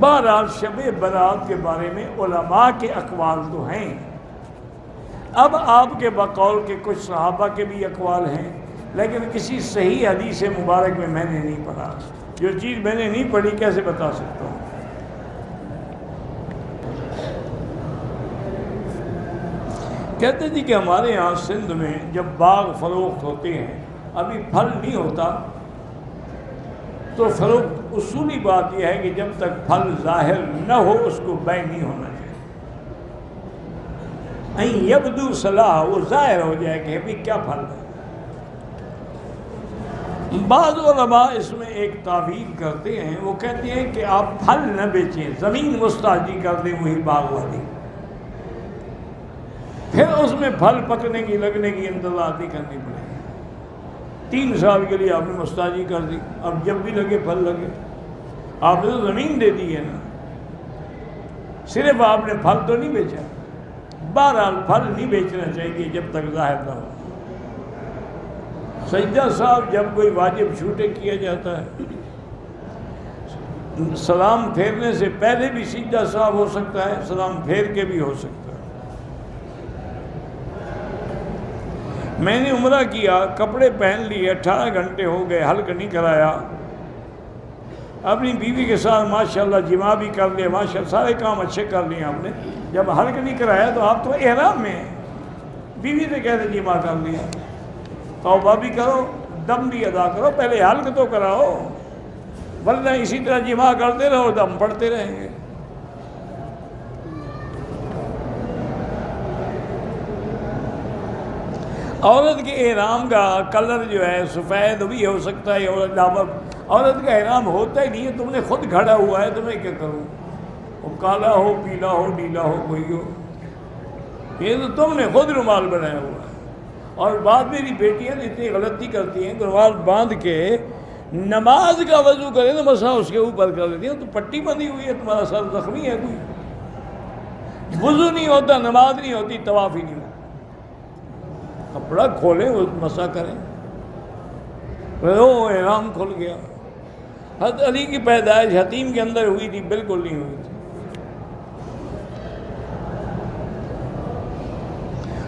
بہرحال شب برات کے بارے میں علماء کے اقوال تو ہیں. اب آپ کے بقول کے کچھ صحابہ کے بھی اقوال ہیں، لیکن کسی صحیح حدیث مبارک میں نے نہیں پڑھا. جو چیز میں نے نہیں پڑھی کیسے بتا سکتا ہوں؟ کہتے جی کہ ہمارے یہاں سندھ میں جب باغ فروخت ہوتے ہیں، ابھی پھل نہیں ہوتا، تو فروخت اصولی بات یہ ہے کہ جب تک پھل ظاہر نہ ہو اس کو بیع نہیں ہونا چاہیے. این یبدو صلاح، وہ ظاہر ہو جائے کہ ابھی کیا پھل ہے. بعض علماء اس میں ایک تعویل کرتے ہیں، وہ کہتے ہیں کہ آپ پھل نہ بیچیں، زمین مستحجی کر دیں وہی باغ والی، پھر اس میں پھل پکنے کی لگنے کی انتظار نہیں کرنی پڑے گی. 3 سال کے لیے آپ نے مستحجی کر دی، اب جب بھی لگے پھل لگے. آپ نے تو زمین دے دی ہے نا، صرف آپ نے پھل تو نہیں بیچا. بہرحال پھل نہیں بیچنا چاہیے جب تک ظاہر نہ ہو. سجدہ صاحب جب کوئی واجب چھوٹے کیا جاتا ہے، سلام پھیرنے سے پہلے بھی سجدہ صاحب ہو سکتا ہے، سلام پھیر کے بھی ہو سکتا ہے. میں نے عمرہ کیا، کپڑے پہن لیے، 18 گھنٹے ہو گئے، حلق نہیں کرایا. اپنی بیوی کے ساتھ ماشاءاللہ جماع بھی کر لیا، ماشاءاللہ سارے کام اچھے کر لیے آپ نے. جب حلق نہیں کرایا تو آپ تو احرام میں ہیں، بیوی نے کیسے جماع کر لیا؟ توبہ بھی کرو، دم بھی ادا کرو، پہلے حلق تو کراؤ، ورنہ اسی طرح جماع کرتے رہو، دم پڑتے رہیں گے. عورت کے احرام کا کلر جو ہے سفید بھی ہو سکتا ہے اور عورت کا احرام ہوتا ہی نہیں ہے، تم نے خود گھڑا ہوا ہے، تمہیں کیا کروں؟ وہ کالا ہو، پیلا ہو، نیلا ہو، کوئی ہو، یہ تو تم نے خود رومال بنایا ہوا ہے. اور بعد میری بیٹیاں اتنی غلطی کرتی ہیں، رومال باندھ کے نماز کا وضو کرے تو مسا اس کے اوپر کر دیتی ہیں. تو پٹی بندھی ہوئی ہے، تمہارا سر زخمی ہے کوئی؟ وضو نہیں ہوتا، نماز نہیں ہوتی، طواف ہی نہیں ہوتا. کپڑا کھولیں، وہ مسا کریں. وہ احرام کھل گیا. حضرت علی کی پیدائش حتیم کے اندر ہوئی تھی، بالکل نہیں ہوئی تھی.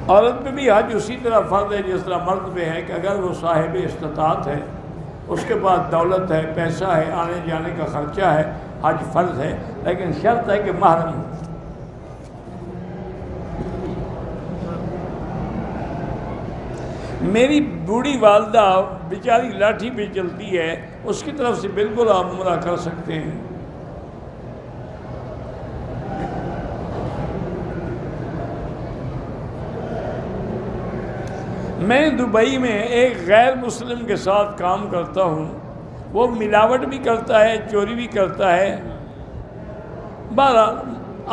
عورت پہ بھی حج اسی طرح فرض ہے جس طرح مرد پہ ہے، کہ اگر وہ صاحب استطاعت ہے، اس کے پاس دولت ہے، پیسہ ہے، آنے جانے کا خرچہ ہے، حج فرض ہے، لیکن شرط ہے کہ محرم ہو. میری بوڑھی والدہ بیچاری لاٹھی پہ چلتی ہے، اس کی طرف سے بالکل آپ عمرہ کر سکتے ہیں. میں دبئی میں ایک غیر مسلم کے ساتھ کام کرتا ہوں، وہ ملاوٹ بھی کرتا ہے، چوری بھی کرتا ہے. بہرحال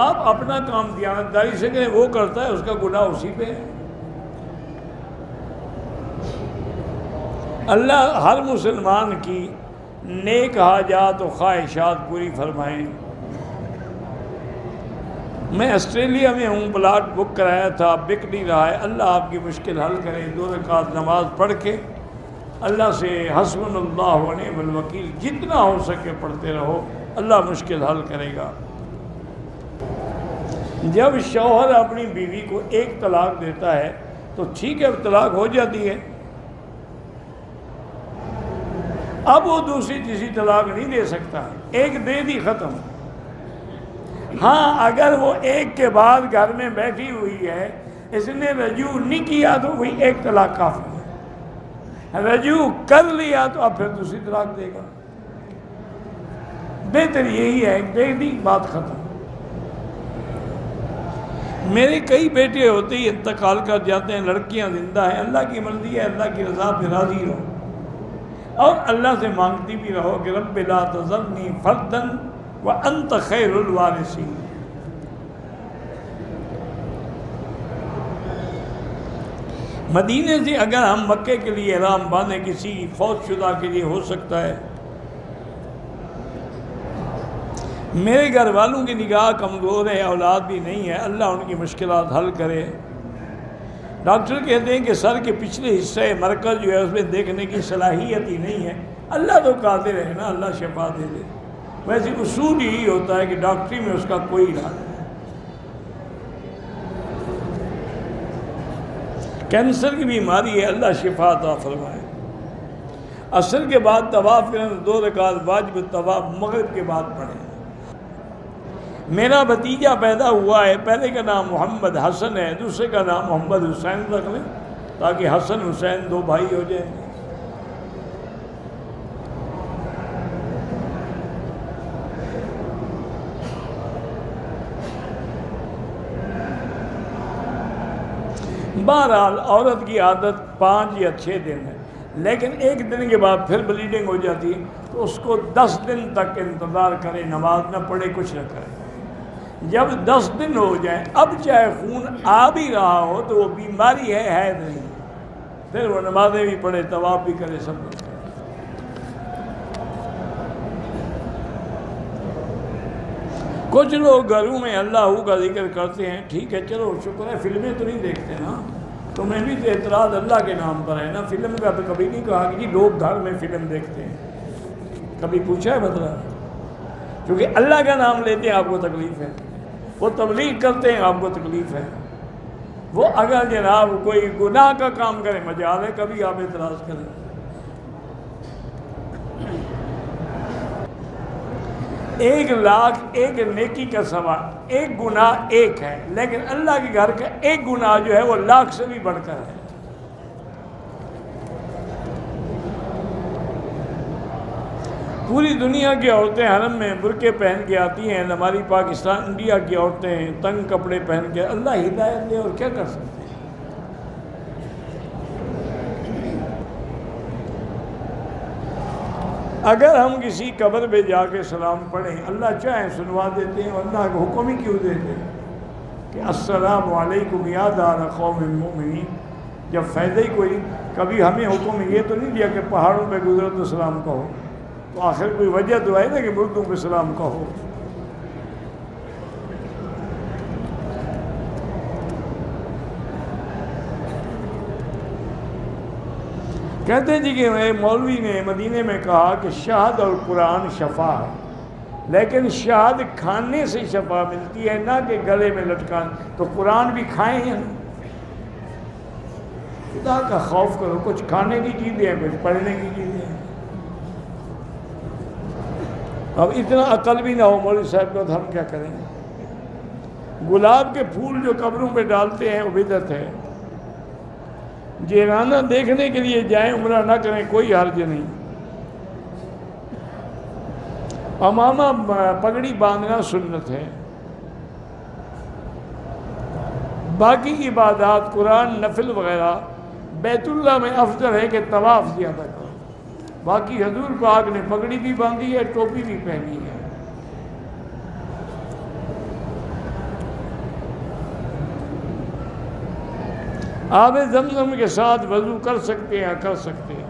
آپ اپنا کام دیانتداری سے کریں، وہ کرتا ہے، اس کا گناہ اسی پہ ہے. اللہ ہر مسلمان کی نیک حاجات و خواہشات پوری فرمائیں. میں آسٹریلیا میں ہوں، پلاٹ بک کرایا تھا، بک نہیں رہا ہے. اللہ آپ کی مشکل حل کرے. 2 رکعت نماز پڑھ کے اللہ سے حسبنا اللہ و نعم الوکیل جتنا ہو سکے پڑھتے رہو، اللہ مشکل حل کرے گا. جب شوہر اپنی بیوی کو 1 طلاق دیتا ہے تو ٹھیک ہے، طلاق ہو جاتی ہے. اب وہ دوسری تیسری طلاق نہیں دے سکتا، 1 دے دی، ختم. ہاں اگر وہ 1 کے بعد گھر میں بیٹھی ہوئی ہے، اس نے رجوع نہیں کیا تو وہی 1 طلاق کافی ہے. رجوع کر لیا تو اب پھر دوسری طلاق دے گا. بہتر یہی ہے، دے دی، بات ختم. میرے کئی بیٹے ہوتے ہی انتقال کر جاتے ہیں، لڑکیاں زندہ ہیں. اللہ کی مرضی ہے، اللہ کی رضا پہ راضی رہو، اور اللہ سے مانگتی بھی رہو کہ رب لا تذرنی فردا وانت خیر الوارثین. مدینے سے اگر ہم مکے کے لیے احرام باندھیں، کسی فوت شدہ کے لیے ہو سکتا ہے. میرے گھر والوں کی نگاہ کمزور ہے، اولاد بھی نہیں ہے، اللہ ان کی مشکلات حل کرے. ڈاکٹر کہتے ہیں کہ سر کے پچھلے حصے مرکز جو ہے اس میں دیکھنے کی صلاحیت ہی نہیں ہے. اللہ تو قادر ہے نا، اللہ شفا دے دے. ویسے اصول یہی ہوتا ہے کہ ڈاکٹری میں اس کا کوئی علاج نہیں۔ کینسر کی بیماری ہے، اللہ شفا عطا فرمائے۔ عصر کے بعد طواف کریں تو 2 رکعت واجب طواف مغرب کے بعد پڑھیں۔ میرا بھتیجا پیدا ہوا ہے، پہلے کا نام محمد حسن ہے، دوسرے کا نام محمد حسین رکھ لیں تاکہ حسن حسین 2 بھائی ہو جائیں۔ بہرحال عورت کی عادت 5 یا 6 دن ہے، لیکن 1 دن کے بعد پھر بلیڈنگ ہو جاتی ہے تو اس کو 10 دن تک انتظار کرے، نماز نہ پڑھے، کچھ نہ کرے۔ جب 10 دن ہو جائیں، اب چاہے خون آ بھی رہا ہو تو وہ بیماری ہے نہیں، پھر وہ نمازیں بھی پڑھے، طواف بھی کرے، سب کچھ کرے۔ کچھ لوگ گھروں میں اللہ کا ذکر کرتے ہیں، ٹھیک ہے، چلو شکر ہے، فلمیں تو نہیں دیکھتے نا، تمہیں بھی تو اعتراض اللہ کے نام پر ہے نا۔ فلم کا تو کبھی نہیں کہا کہ جی لوگ گھر میں فلم دیکھتے ہیں، کبھی پوچھا ہے بدلا؟ کیونکہ اللہ کا نام لیتے ہیں آپ کو تکلیف ہے، وہ تبلیغ کرتے ہیں آپ کو تکلیف ہے، وہ اگر جناب کوئی گناہ کا کام کرے مجال ہے کبھی آپ اعتراض کریں۔ ایک لاکھ ایک نیکی کا ثواب، ایک گناہ ایک ہے، لیکن اللہ کے گھر کا ایک گناہ جو ہے وہ لاکھ سے بھی بڑھ کر ہے۔ پوری دنیا کی عورتیں حرم میں برقعے پہن کے آتی ہیں، ہماری پاکستان انڈیا کی عورتیں تنگ کپڑے پہن کے، اللہ ہدایت دے، اور کیا کر سکتے ہیں۔ اگر ہم کسی قبر پہ جا کے سلام پڑھیں، اللہ چاہے سنوا دیتے ہیں، اللہ کو حکم ہی کیوں دیتے ہیں کہ السلام علیکم یا دار قوم مؤمنین، جب فائدہ ہی کوئی، کبھی ہمیں حکم یہ تو نہیں دیا کہ پہاڑوں پہ گزرو تو سلام کہو، تو آخر کوئی وجہ تو ہے نا کہ مردوں پہ سلام کہو۔ کہتے جی کہ مولوی نے مدینے میں کہا کہ شہد اور قرآن شفا ہے، لیکن شہد کھانے سے شفا ملتی ہے، نہ کہ گلے میں لٹکان، تو قرآن بھی کھائیں یا نہیں؟ خدا کا خوف کرو، کچھ کھانے کی چیزیں ہیں، کچھ پڑھنے کی چیزیں ہیں۔ اب اتنا عقل بھی نہ ہو مولوی صاحب کو تو ہم کیا کریں؟ گلاب کے پھول جو قبروں پہ ڈالتے ہیں وہ بدعت ہے۔ جیرانہ دیکھنے کے لیے جائیں، عمرہ نہ کریں، کوئی حرج نہیں۔ امامہ پگڑی باندھنا سنت ہے۔ باقی عبادات قرآن نفل وغیرہ بیت اللہ میں افضل ہے کہ طواف زیادہ کرو۔ باقی حضور پاک نے پگڑی بھی باندھی ہے، ٹوپی بھی پہنی ہے۔ آب زمزم کے ساتھ وضو کر سکتے ہیں، کر سکتے ہیں۔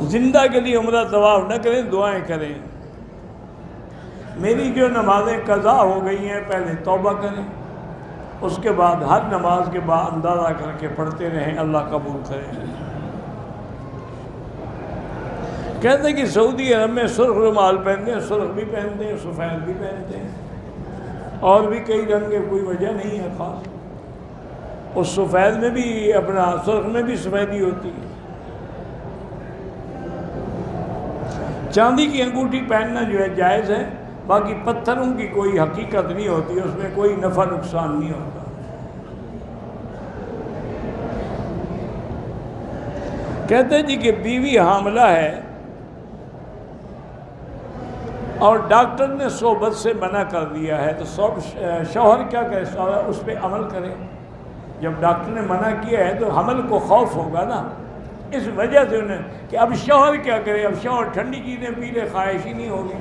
زندہ کے لیے عمرہ طواف نہ کریں، دعائیں کریں۔ میری جو نمازیں قضا ہو گئی ہیں، پہلے توبہ کریں، اس کے بعد ہر نماز کے بعد اندازہ کر کے پڑھتے رہیں، اللہ قبول کرے۔ کہتے ہیں کہ سعودی عرب میں سرخ رومال پہنتے ہیں، سرخ بھی پہنتے ہیں، سفید بھی پہنتے ہیں، اور بھی کئی رنگ کے، کوئی وجہ نہیں ہے خاص۔ اس سفید میں بھی اپنا سرخ میں بھی سفیدی ہوتی ہے۔ چاندی کی انگوٹھی پہننا جو ہے جائز ہے، باقی پتھروں کی کوئی حقیقت نہیں ہوتی، اس میں کوئی نفع نقصان نہیں ہوتا۔ کہتے ہیں جی کہ بیوی حاملہ ہے اور ڈاکٹر نے صحبت سے منع کر دیا ہے، تو شوہر کیا کرے؟ شوہر اس پہ عمل کرے۔ جب ڈاکٹر نے منع کیا ہے تو حمل کو خوف ہوگا نا، اس وجہ سے انہیں کہ اب شوہر کیا کرے، اب شوہر ٹھنڈی چیزیں پی لے، خواہش ہی نہیں ہوگی۔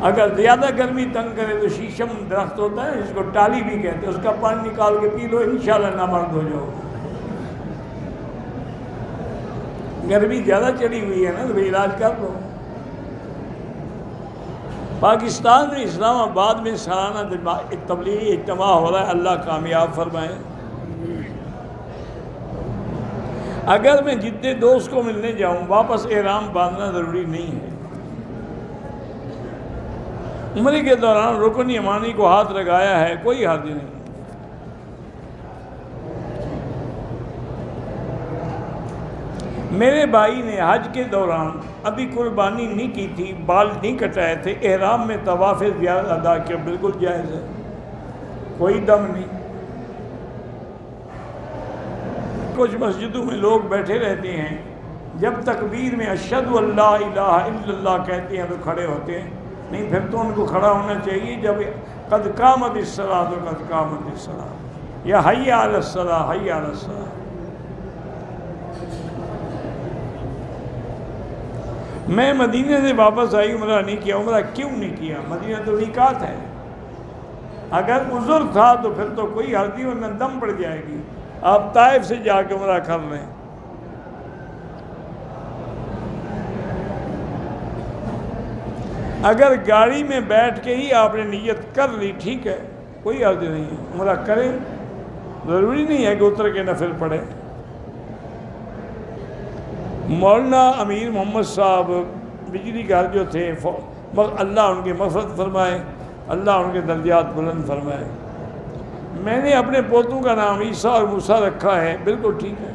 اگر زیادہ گرمی تنگ کرے تو شیشم درخت ہوتا ہے جس کو ٹالی بھی کہتے ہیں، اس کا پانی نکال کے پی لو، انشاءاللہ نامرد ہو جاؤ۔ گرمی زیادہ چڑھی ہوئی ہے نا تو علاج کر لو۔ پاکستان میں اسلام آباد میں سالانہ تبلیغی اجتماع ہو رہا ہے، اللہ کامیاب فرمائے۔ اگر میں جتنے دوست کو ملنے جاؤں واپس احرام باندھنا ضروری نہیں ہے۔ عمرے کے دوران رکن یمانی کو ہاتھ لگایا ہے، کوئی حرج نہیں۔ میرے بھائی نے حج کے دوران ابھی قربانی نہیں کی تھی، بال نہیں کٹائے تھے، احرام میں طواف زیارت ادا کیا، بالکل جائز ہے، کوئی دم نہیں۔ کچھ مسجدوں میں لوگ بیٹھے رہتے ہیں، جب تکبیر میں اشہد ان لا الہ الا اللہ کہتے ہیں تو کھڑے ہوتے ہیں، نہیں پھر تو ان کو کھڑا ہونا چاہیے جب قد قامت الصلاۃ قد قامت الصلاۃ یا حی علی الصلاۃ حی علی الصلاۃ۔ میں مدینہ سے واپس آئی، عمرہ نہیں کیا۔ عمرہ کیوں نہیں کیا؟ مدینہ تو میقات ہے، اگر عذر تھا تو پھر تو کوئی حرج نہیں، ورنہ دم پڑ جائے گی۔ آپ طائف سے جا کے عمرہ کر لیں۔ اگر گاڑی میں بیٹھ کے ہی آپ نے نیت کر لی ٹھیک ہے، کوئی حرج نہیں ہے، عمرہ کریں، ضروری نہیں ہے کہ اتر کے نفل پڑھیں۔ مولانا امیر محمد صاحب بجلی گھر جو تھے، اللہ ان کی مغفرت فرمائے، اللہ ان کے درجات بلند فرمائے۔ میں نے اپنے پوتوں کا نام عیسیٰ اور موسیٰ رکھا ہے، بالکل ٹھیک ہے،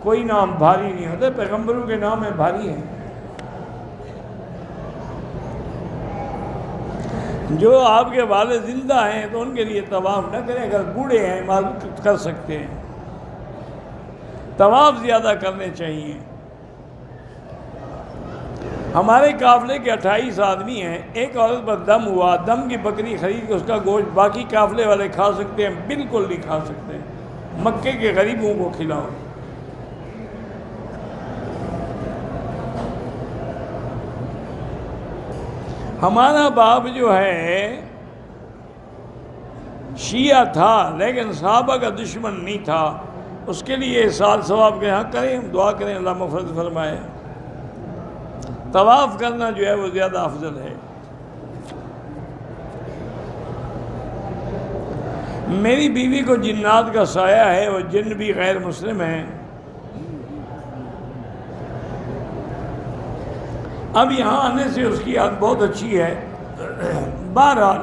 کوئی نام بھاری نہیں ہوتا، پیغمبروں کے نام ہیں بھاری ہیں۔ جو آپ کے والد زندہ ہیں تو ان کے لیے طواف نہ کریں، اگر بوڑھے ہیں معذور کر سکتے ہیں، طواف زیادہ کرنے چاہیے۔ ہمارے قافلے کے 28 آدمی ہیں، ایک عورت پر دم ہوا، دم کی بکری خرید کے اس کا گوشت باقی قافلے والے کھا سکتے ہیں؟ بالکل نہیں کھا سکتے، مکے کے غریبوں کو کھلاؤ۔ ہمارا باپ جو ہے شیعہ تھا لیکن صحابہ کا دشمن نہیں تھا، اس کے لیے سال ثواب کے ہاں کریں، دعا کریں اللہ مغفرت فرمائے۔ طواف کرنا جو ہے وہ زیادہ افضل ہے۔ میری بیوی کو جنات کا سایہ ہے، وہ جن بھی غیر مسلم ہیں۔ اب یہاں آنے سے اس کی عادت بہت اچھی ہے۔ بہرحال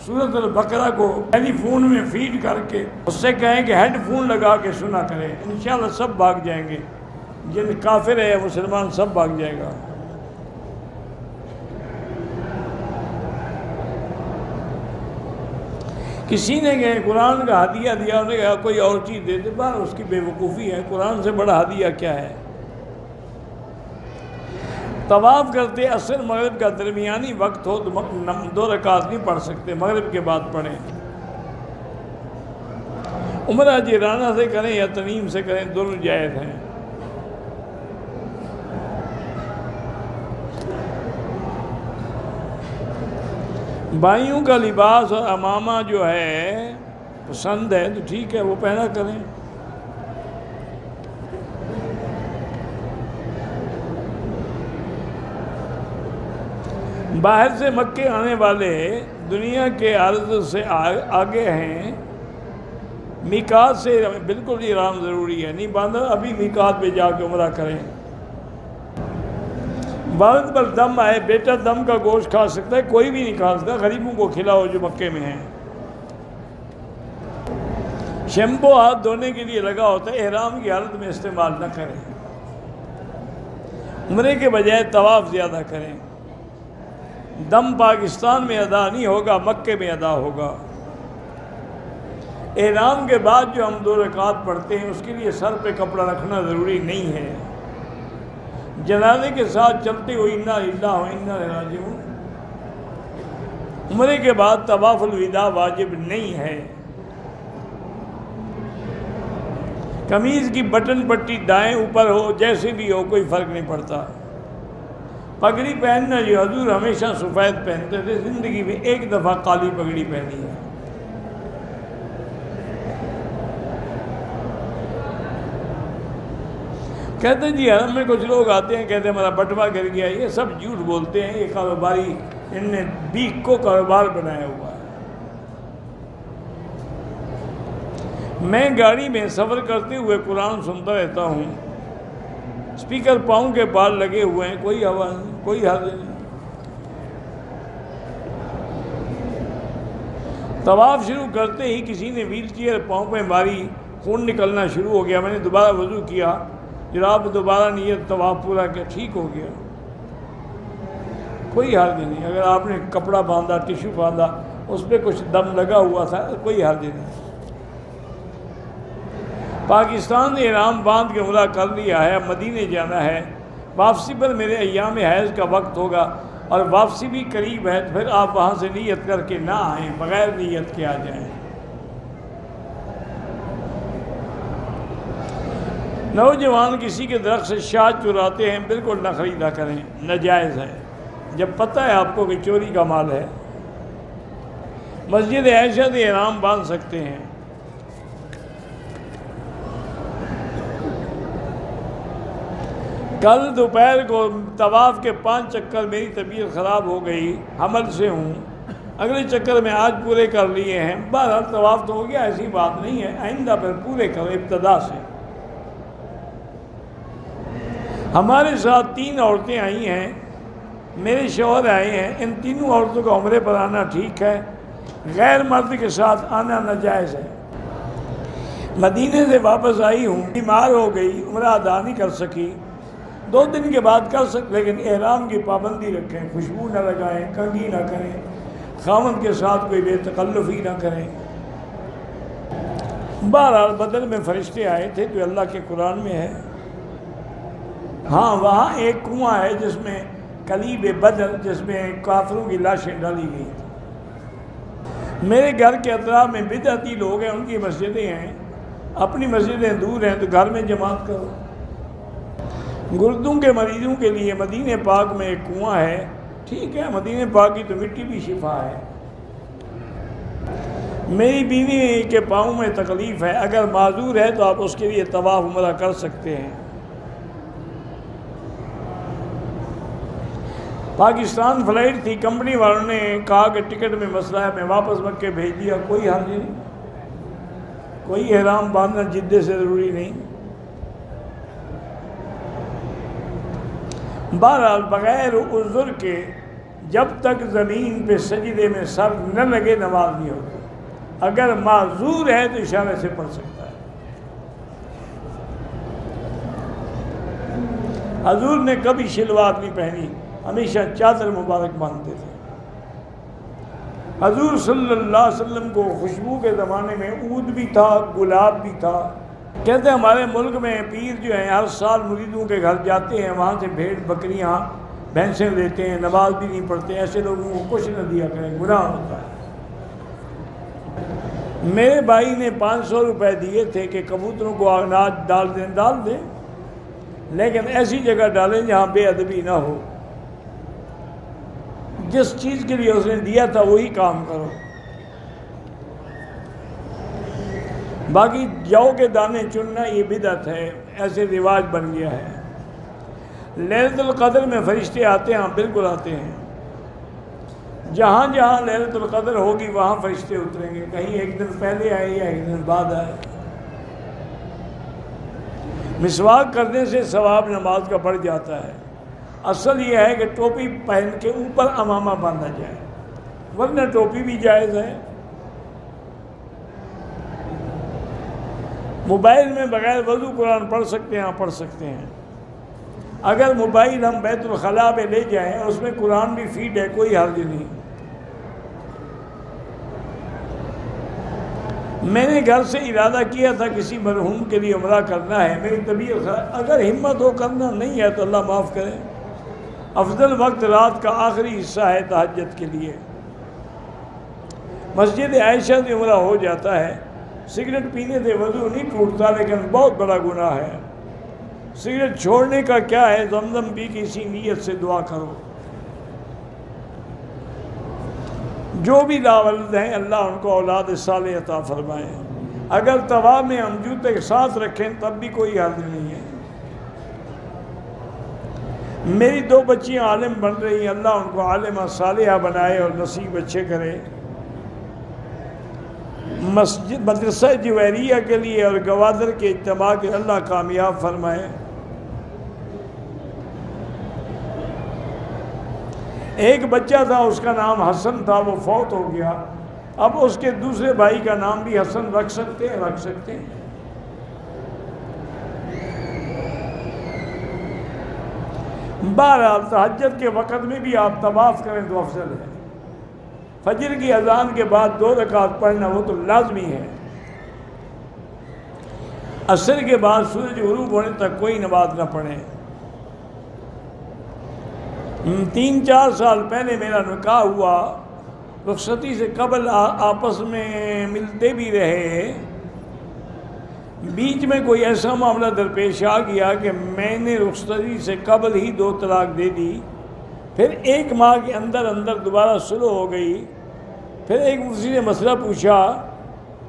سورۃ البقرہ کو ٹیلی فون میں فیڈ کر کے اس سے کہیں کہ ہیڈ فون لگا کے سنا کریں، انشاءاللہ سب بھاگ جائیں گے، جن کافر ہے مسلمان سب بھاگ جائے گا۔ کسی نے کہ قرآن کا ہدیہ دیا، انہوں نے کہا کوئی اور چیز دے دے، بار اس کی بے وقوفی ہے، قرآن سے بڑا ہدیہ کیا ہے۔ طواف کرتے عصر مغرب کا درمیانی وقت ہو تو 2 رکعت نہیں پڑھ سکتے، مغرب کے بعد پڑھیں۔ عمرہ جیرانہ سے کریں یا تنعیم سے کریں، دونوں جائز ہیں۔ بھائیوں کا لباس اور عمامہ جو ہے پسند ہے تو ٹھیک ہے، وہ پہنا کریں۔ باہر سے مکے آنے والے دنیا کے عرض سے آگے ہیں، میقات سے بالکل احرام ضروری ہے، نہیں باندھا ابھی میقات پہ جا کے عمرہ کریں۔ والد پر دم آئے، بیٹا دم کا گوشت کھا سکتا ہے؟ کوئی بھی نہیں کھا سکتا، غریبوں کو کھلاؤ جو مکے میں ہیں۔ شیمپو ہاتھ دھونے کے لیے لگا ہوتا ہے، احرام کی حالت میں استعمال نہ کریں۔ عمرے کے بجائے طواف زیادہ کریں۔ دم پاکستان میں ادا نہیں ہوگا، مکے میں ادا ہوگا۔ احرام کے بعد جو ہم 2 رکعت پڑھتے ہیں اس کے لیے سر پہ کپڑا رکھنا ضروری نہیں ہے۔ جنازے کے ساتھ چلتے ہوئے انا للہ و انا الیہ راجعون۔ عمرے کے بعد طواف الوداع واجب نہیں ہے۔ قمیض کی بٹن پٹی دائیں اوپر ہو، جیسے بھی ہو، کوئی فرق نہیں پڑتا۔ پگڑی پہننا جو حضور ہمیشہ سفید پہنتے تھے، زندگی میں ایک دفعہ کالی پگڑی پہنی ہے۔ کہتے جی حرم میں کچھ لوگ آتے ہیں، کہتے ہیں ہمارا بٹوا گر گیا، یہ سب جھوٹ بولتے ہیں، یہ کاروباری، ان نے بیک کو کاروبار بنایا ہوا ہے۔ میں گاڑی میں سفر کرتے ہوئے قرآن سنتا رہتا ہوں، اسپیکر پاؤں کے پار لگے ہوئے ہیں، کوئی آواز نہیں، کوئی حرج نہیں۔ طواف شروع کرتے ہی کسی نے ویل چیئر پاؤں پہ ماری، خون نکلنا شروع ہو گیا۔ میں نے دوبارہ وضو کیا، جناب دوبارہ نیت طواف پورا کیا، ٹھیک ہو گیا، کوئی حرج نہیں۔ اگر آپ نے کپڑا باندھا، ٹیشو باندھا، اس پہ کچھ دم لگا ہوا تھا، کوئی حرج نہیں۔ پاکستان نے احرام باندھ کے عمرہ کر لیا ہے، اب مدینے جانا ہے۔ واپسی پر میرے ایام حیض کا وقت ہوگا اور واپسی بھی قریب ہے، تو پھر آپ وہاں سے نیت کر کے نہ آئیں، بغیر نیت کے آ جائیں۔ نوجوان کسی کے درخت سے شاہ چراتے ہیں، بالکل نہ خریدا کریں، ناجائز ہے، جب پتہ ہے آپ کو کہ چوری کا مال ہے۔ مسجد عائشہ سے احرام باندھ سکتے ہیں۔ کل دوپہر کو طواف کے 5 چکر میری طبیعت خراب ہو گئی، حمل سے ہوں، اگلے چکر میں آج پورے کر لیے ہیں۔ بہرحال طواف تو ہو گیا، ایسی بات نہیں ہے، آئندہ پھر پورے کرو ابتدا سے۔ ہمارے ساتھ 3 عورتیں آئی ہیں، میرے شوہر آئے ہیں، ان تینوں عورتوں کا عمرے پر آنا ٹھیک ہے، غیر مرد کے ساتھ آنا ناجائز ہے۔ مدینے سے واپس آئی ہوں، بیمار ہو گئی، عمرہ ادا نہیں کر سکی، 2 دن کے بعد کر سکتے، لیکن احرام کی پابندی رکھیں، خوشبو نہ لگائیں، کنگھی نہ کریں، خاوند کے ساتھ کوئی بے تکلفی نہ کریں۔ بہرحال بدل میں فرشتے آئے تھے، تو اللہ کے قرآن میں ہے۔ ہاں، وہاں ایک کنواں ہے جس میں کلیب بدر، جس میں کافروں کی لاشیں ڈالی گئی تھی۔ میرے گھر کے اطراف میں بدعتی لوگ ہیں، ان کی مسجدیں ہیں، اپنی مسجدیں دور ہیں تو گھر میں جماعت کرو۔ گردوں کے مریضوں کے لیے مدینہ پاک میں ایک کنواں ہے، ٹھیک ہے، مدینہ پاک کی تو مٹی بھی شفا ہے۔ میری بیوی کے پاؤں میں تکلیف ہے، اگر معذور ہے تو آپ اس کے لیے طواف عمرہ کر سکتے ہیں۔ پاکستان فلائٹ تھی، کمپنی والوں نے کہا کہ ٹکٹ میں مسئلہ ہے، میں واپس مکے بھیج دیا، کوئی حرج نہیں، کوئی احرام باندھنا جدے سے ضروری نہیں۔ بہرحال بغیر عذر کے جب تک زمین پہ سجدے میں سر نہ لگے نماز نہیں ہوتی۔ اگر معذور ہے تو اشارے سے پڑھ سکتا ہے۔ حضور نے کبھی شلوار نہیں پہنی، ہمیشہ چادر مبارک باندھتے تھے۔ حضور صلی اللہ علیہ وسلم کو خوشبو کے زمانے میں عود بھی تھا، گلاب بھی تھا۔ کہتے ہیں ہمارے ملک میں پیر جو ہیں ہر سال مریدوں کے گھر جاتے ہیں، وہاں سے بھیڑ بکریاں بھینسیں لیتے ہیں، نماز بھی نہیں پڑھتے، ایسے لوگوں کو کچھ نہ دیا کریں، گناہ ہوتا ہے۔ میرے بھائی نے 500 روپے دیے تھے کہ کبوتروں کو اناج ڈال دیں، لیکن ایسی جگہ ڈالیں جہاں بے ادبی نہ ہو۔ جس چیز کے لیے اس نے دیا تھا وہی کام کرو۔ باقی جو کے دانے چننا یہ بدعت ہے، ایسے رواج بن گیا ہے۔ لیلۃ القدر میں فرشتے آتے ہیں، بالکل آتے ہیں۔ جہاں جہاں لیلۃ القدر ہوگی وہاں فرشتے اتریں گے، کہیں ایک دن پہلے آئے یا ایک دن بعد آئے۔ مسواک کرنے سے ثواب نماز کا بڑھ جاتا ہے۔ اصل یہ ہے کہ ٹوپی پہن کے اوپر امامہ باندھا جائے، ورنہ ٹوپی بھی جائز ہے۔ موبائل میں بغیر وضو قرآن پڑھ سکتے ہیں، پڑھ سکتے ہیں۔ اگر موبائل ہم بیت الخلاء میں لے جائیں اور اس میں قرآن بھی فیڈ ہے، کوئی حرج نہیں۔ میں نے گھر سے ارادہ کیا تھا کسی مرحوم کے لیے عمرہ کرنا ہے، میری طبیعت خراب، اگر ہمت ہو کرنا، نہیں ہے تو اللہ معاف کرے۔ افضل وقت رات کا آخری حصہ ہے تہجد کے لیے۔ مسجد عائشہ سے عمرہ ہو جاتا ہے۔ سگریٹ پینے سے وضو نہیں ٹوٹتا، لیکن بہت بڑا گناہ ہے۔ سگریٹ چھوڑنے کا کیا ہے، زمزم پی کے اسی نیت سے دعا کرو۔ جو بھی لاولد ہیں اللہ ان کو اولاد صالح عطا فرمائے۔ اگر طواف میں ہم جوتے کے ساتھ رکھیں تب بھی کوئی حرج نہیں ہے۔ میری 2 بچیاں عالم بن رہی ہیں، اللہ ان کو عالمہ صالحہ بنائے اور نصیب اچھے کرے۔ مسجد مدرسہ جویریہ کے لیے اور گوادر کے اجتماع کے اللہ کامیاب فرمائے۔ ایک بچہ تھا، اس کا نام حسن تھا، وہ فوت ہو گیا، اب اس کے دوسرے بھائی کا نام بھی حسن رکھ سکتے ہیں۔ بہرحال تہجد کے وقت میں بھی آپ طواف کریں تو افضل ہے۔ فجر کی اذان کے بعد 2 رکعت پڑھنا وہ تو لازمی ہے۔ عصر کے بعد سورج غروب ہونے تک کوئی نماز نہ پڑھیں۔ 3-4 سال پہلے میرا نکاح ہوا، رخصتی سے قبل آپس میں ملتے بھی رہے، بیچ میں کوئی ایسا معاملہ درپیش آ گیا کہ میں نے رخصتی سے قبل ہی 2 طلاق دے دی، پھر 1 ماہ کے اندر دوبارہ صلح ہو گئی۔ پھر ایک مفتی نے مسئلہ پوچھا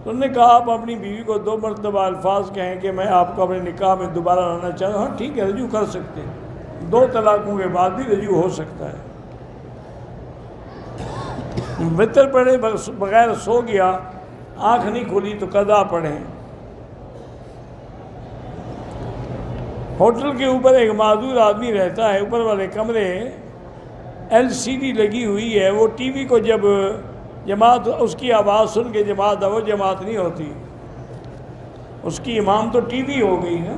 تو انہوں نے کہا آپ اپنی بیوی کو 2 مرتبہ الفاظ کہیں کہ میں آپ کو اپنے نکاح میں دوبارہ لانا چاہتا ہوں، ہاں ٹھیک ہے، رجوع کر سکتے ہیں، 2 طلاقوں کے بعد بھی رجوع ہو سکتا ہے۔ وتر پڑھے بغیر سو گیا، آنکھ نہیں کھلی تو قضا پڑھیں۔ ہوٹل کے اوپر ایک معذور آدمی رہتا ہے، اوپر والے کمرے LCD لگی ہوئی ہے، وہ ٹی وی کو جب جماعت اس کی آواز سن کے جماعت وہ جماعت نہیں ہوتی، اس کی امام تو ٹی وی ہو گئی نا۔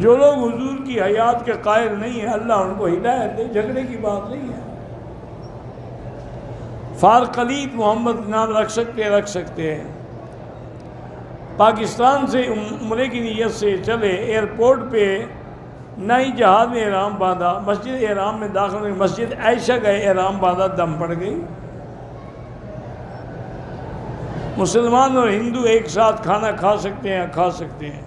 جو لوگ حضور کی حیات کے قائل نہیں ہیں، اللہ ان کو ہدایت دے، جھگڑے کی بات نہیں ہے۔ فارقلیت محمد نام رکھ سکتے ہیں۔ پاکستان سے عمرے کی نیت سے چلے، ایئرپورٹ پہ نہ ہی جہاز میں احرام باندھا، مسجد احرام میں داخل ہوئے، مسجد عائشہ گئے، احرام باندھا، دم پڑ گئی۔ مسلمان اور ہندو ایک ساتھ کھانا کھا سکتے ہیں۔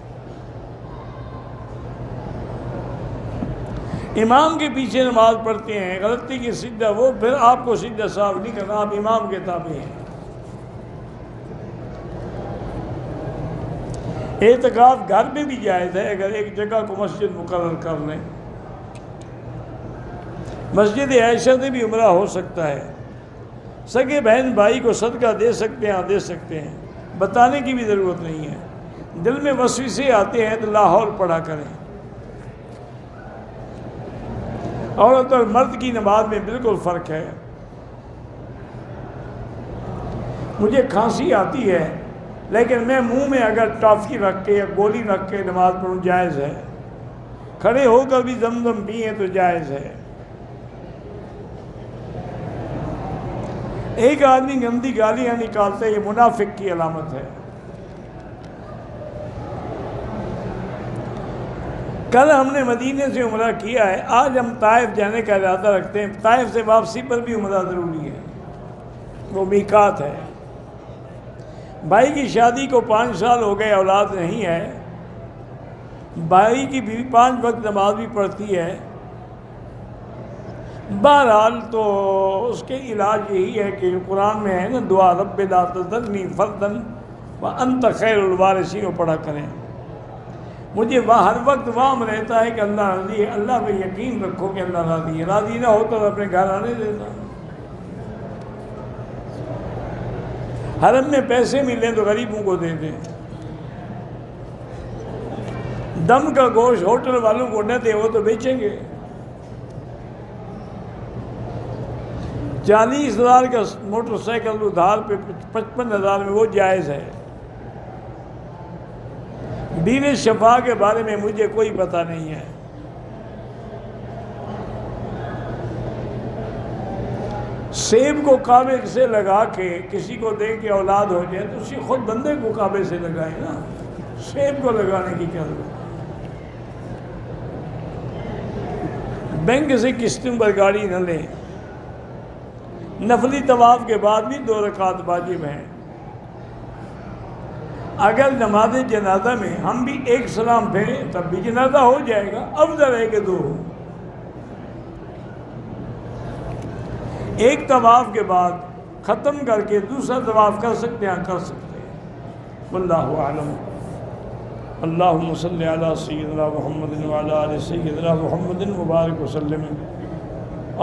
امام کے پیچھے نماز پڑھتے ہیں، غلطی کی سجدہ وہ، پھر آپ کو سجدہ صاف نہیں کرنا، آپ امام کے تابع ہیں۔ اعتکاف گھر میں بھی جائز ہے اگر ایک جگہ کو مسجد مقرر کر لیں۔ مسجد عائشہ سے بھی عمرہ ہو سکتا ہے۔ سگے بہن بھائی کو صدقہ دے سکتے ہیں، بتانے کی بھی ضرورت نہیں ہے۔ دل میں وسوسے آتے ہیں تو لاہور پڑھا کریں۔ عورت اور مرد کی نماز میں بالکل فرق ہے۔ مجھے کھانسی آتی ہے لیکن میں منہ میں اگر ٹافی رکھ کے یا گولی رکھ کے نماز پڑھوں جائز ہے، کھڑے ہو کر بھی زمزم پیئیں تو جائز ہے۔ ایک آدمی گندی گالیاں نکالتا ہے، یہ منافق کی علامت ہے۔ کل ہم نے مدینے سے عمرہ کیا ہے، آج ہم طائف جانے کا ارادہ رکھتے ہیں۔ طائف سے واپسی پر بھی عمرہ ضروری ہے، وہ میقات ہے۔ بھائی کی شادی کو 5 سال ہو گئے، اولاد نہیں ہے۔ بھائی کی بیوی 5 وقت نماز بھی پڑھتی ہے۔ بہرحال تو اس کے علاج یہی ہے کہ قرآن میں ہے نا دعا، رب لا تذرنی فردا وانت خیر الوارثین پڑھا کریں۔ مجھے ہر وقت وہم رہتا ہے کہ اللہ راضی ہے، اللہ پہ یقین رکھو کہ اللہ راضی ہے، راضی نہ ہو تو اپنے گھر آنے دیتا۔ حرم میں پیسے ملیں تو غریبوں کو دے دیں۔ دم کا گوشت ہوٹل والوں کو نہ دے، وہ تو بیچیں گے۔ 40,000 کا موٹر سائیکل ادھار پہ 55,000 میں وہ جائز ہے۔ بیوی شفا کے بارے میں مجھے کوئی پتہ نہیں ہے۔ سیب کو کعبے سے لگا کے کسی کو دے کے اولاد ہو جائے تو اسی خود بندے کو کعبے سے لگائے نا، سیب کو لگانے کی کیا ضرورت؟ بینک سے قسطوں پر گاڑی نہ لیں۔ نفلی طواف کے بعد بھی 2 رکعت واجب ہیں۔ اگر نماز جنازہ میں ہم بھی 1 سلام پھیریں تب بھی جنازہ ہو جائے گا، افضل ہے کہ 2 ہو۔ ایک طواف کے بعد ختم کر کے دوسرا طواف کر سکتے ہیں۔ واللہ اعلم۔ اللہم صلی علی سیدنا محمد وعلی آل سیدنا محمد وبارک وسلم۔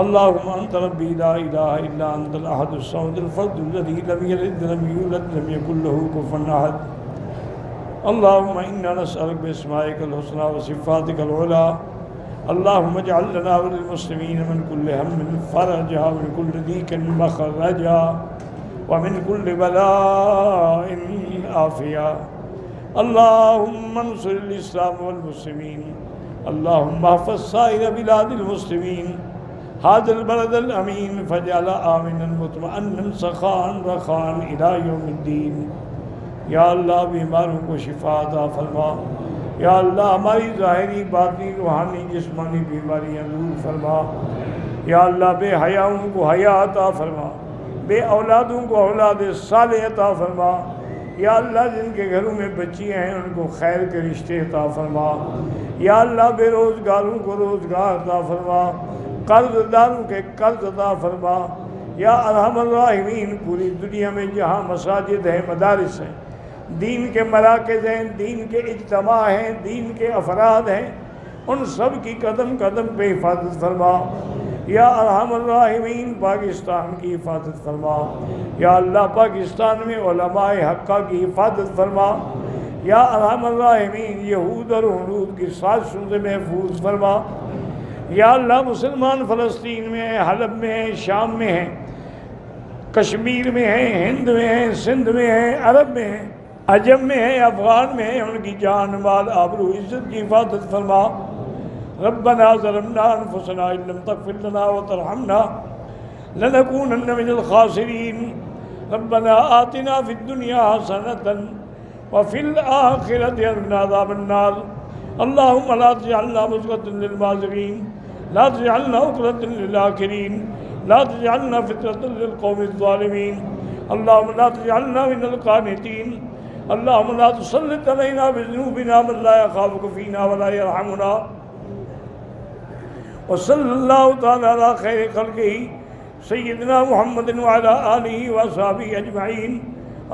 اللهم أنت ربي لا إله إلا أنت الأحد الصمد الفرد الذي لم يلد ولم يولد ولم يكن له كفوا أحد. اللهم إنا نسألك بأسمائك الحسنى وصفاتك العلى اللهم اجعل لنا وللمسلمين من كل هم فرجا ومن كل ضيق مخرجا ومن كل بلاء عافيا. اللهم انصر الإسلام والمسلمين. اللهم احفظ سائر بلاد المسلمين. هذا البلد الأمين فاجعل آمنا مطمئنا سخاء رخاء إلى يوم الدين. یا اللہ بیماروں کو شفا عطا فرما. یا اللہ ہماری ظاہری باطنی روحانی جسمانی بیماریاں دور فرما. یا اللہ بے حیاؤں کو حیا عطا فرما. بے اولادوں کو اولاد صالح عطا فرما. یا اللہ جن کے گھروں میں بچیاں ہیں ان کو خیر کے رشتے عطا فرما. یا اللہ بے روزگاروں کو روزگار عطا فرما. قرض داروں کے قرض عطا فرما. یا ارحم الراحمین پوری دنیا میں جہاں مساجد ہیں مدارس ہیں دین کے مراکز ہیں دین کے اجتماع ہیں دین کے افراد ہیں ان سب کی قدم قدم پہ حفاظت فرما. یا ارحم الراحمین پاکستان کی حفاظت فرما. یا اللہ پاکستان میں علماء حقہ کی حفاظت فرما. یا ارحم الراحمین یہود اور ہنود کی سازشوں سے محفوظ فرما. یا اللہ مسلمان فلسطین میں ہیں حلب میں ہیں شام میں ہیں کشمیر میں ہیں ہند میں ہیں سندھ میں ہیں عرب میں ہیں عجم میں ہیں افغان میں ہیں ان کی جان مال آبرو عزت کی حفاظت فرما. ربنا ظلمنا انفسنا ان لم تغفر لنا وترحمنا لنكونن من الخاسرین. ربنا آتنا فی الدنیا حسنة وفی الآخرة قنا عذاب النار. اللهم لا تجعلنا مزغة للمازغين لا تجعلنا عقدة للآكلين لا تجعلنا فتنة للقوم الظالمين. اللهم لا تجعلنا من القانتين. اللهم لا تسلط علينا بذنوبنا من لا يخافك فينا ولا يرحمنا. وصلى الله تعالى على خير خلقه سيدنا محمد وعلى آله وصحبه أجمعين.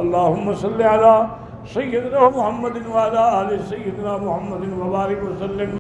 اللهم صل على سيدنا محمد وعلى آل سيدنا محمد وبارك وسلم.